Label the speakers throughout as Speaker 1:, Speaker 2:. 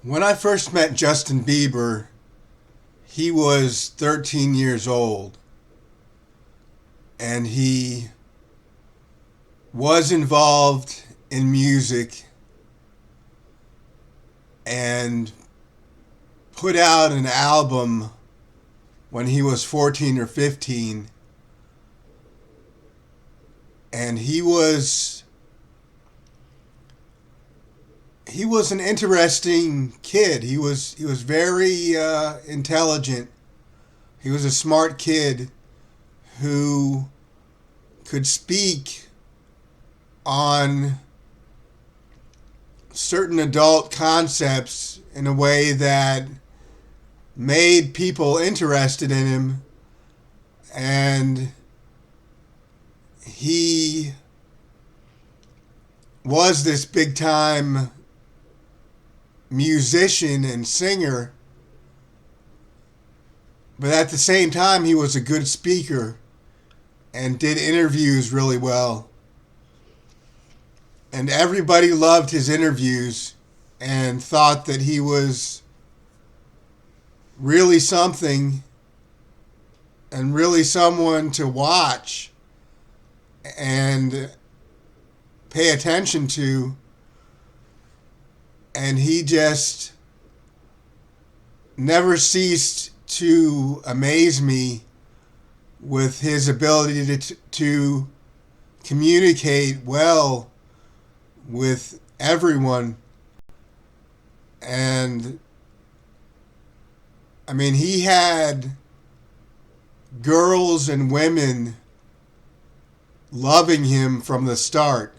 Speaker 1: When I first met Justin Bieber, he was 13 years old, and he was involved in music and put out an album when he was 14 or 15, and he was an interesting kid. He was very intelligent. He was a smart kid who could speak on certain adult concepts in a way that made people interested in him, and he was this big time musician and singer, but at the same time he was a good speaker and did interviews really well. And everybody loved his interviews and thought that he was really something and really someone to watch and pay attention to. And he just never ceased to amaze me with his ability to communicate well with everyone. And I mean, he had girls and women loving him from the start.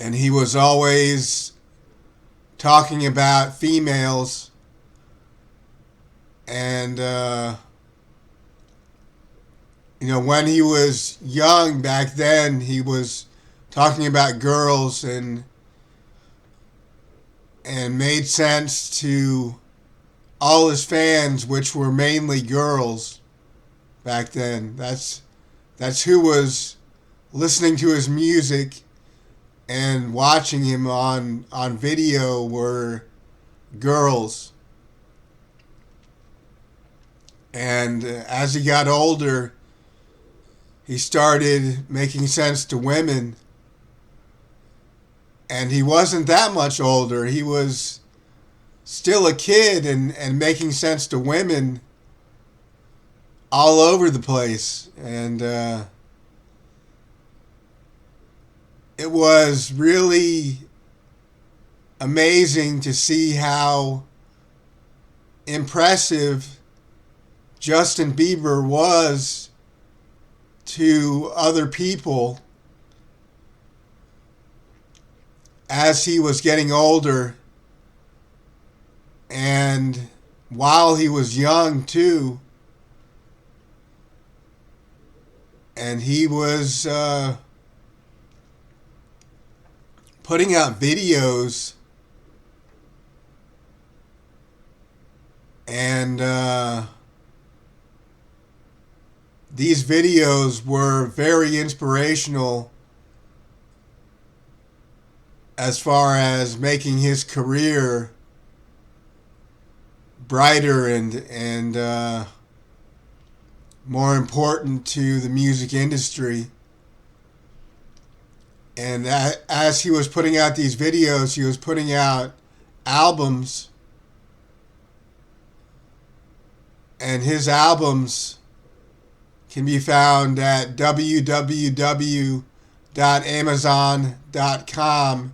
Speaker 1: And he was always talking about females. And, when he was young back then, he was talking about girls and made sense to all his fans, which were mainly girls back then. That's who was listening to his music and watching him on video were girls. And as he got older, he started making sense to women. And he wasn't that much older. He was still a kid and making sense to women all over the place. And it was really amazing to see how impressive Justin Bieber was to other people as he was getting older, and while he was young too. And he was putting out videos, and these videos were very inspirational as far as making his career brighter and more important to the music industry. And as he was putting out these videos, he was putting out albums. And his albums can be found at www.amazon.com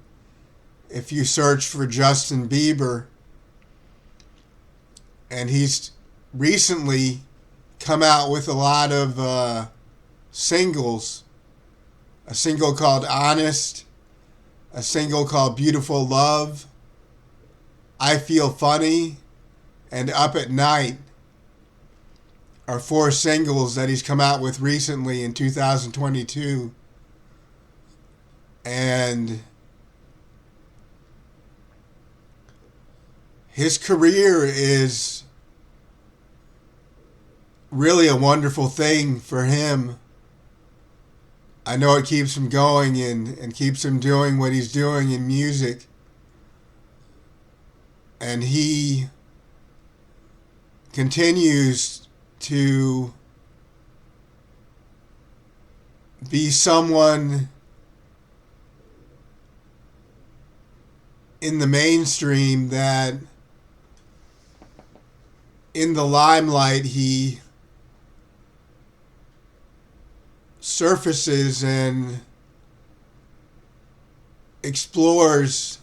Speaker 1: if you search for Justin Bieber. And he's recently come out with a lot of singles. A single called Honest, a single called Beautiful Love, I Feel Funny, and Up at Night are 4 singles that he's come out with recently in 2022. And his career is really a wonderful thing for him. I know it keeps him going and keeps him doing what he's doing in music. And he continues to be someone in the mainstream that in the limelight he surfaces and explores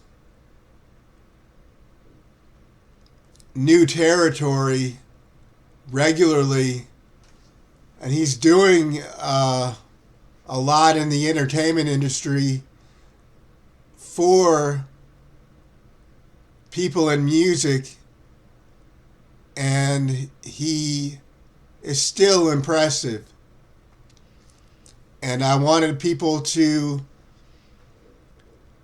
Speaker 1: new territory regularly, and he's doing a lot in the entertainment industry for people in music, and he is still impressive. And I wanted people to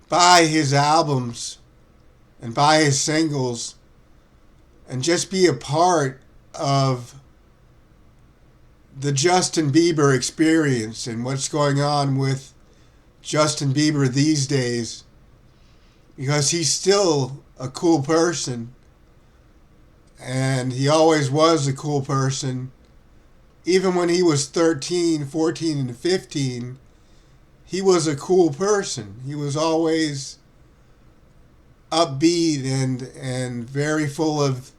Speaker 1: buy his albums and buy his singles and just be a part of the Justin Bieber experience and what's going on with Justin Bieber these days, because he's still a cool person, and he always was a cool person. Even when he was 13, 14, and 15, he was a cool person. He was always upbeat and very full of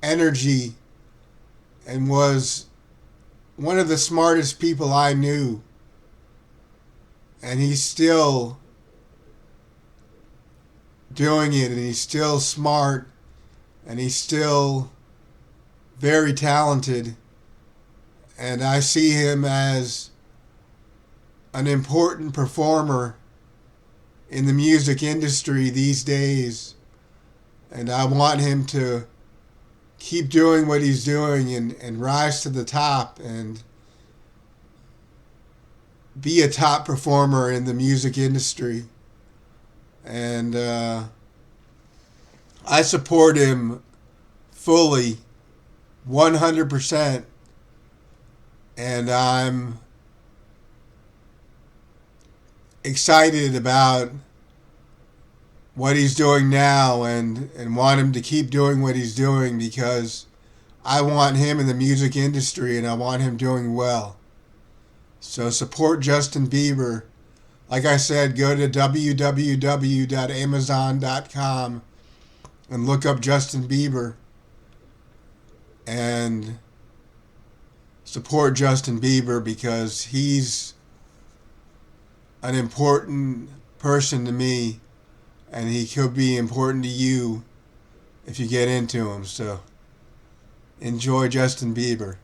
Speaker 1: energy, and was one of the smartest people I knew. And he's still doing it, and he's still smart, and he's still very talented. And I see him as an important performer in the music industry these days. And I want him to keep doing what he's doing and rise to the top and be a top performer in the music industry. And I support him fully, 100%. And I'm excited about what he's doing now, and want him to keep doing what he's doing, because I want him in the music industry and I want him doing well. So support Justin Bieber. Like I said, go to www.amazon.com and look up Justin Bieber and support Justin Bieber, because he's an important person to me, and he could be important to you if you get into him. So enjoy Justin Bieber.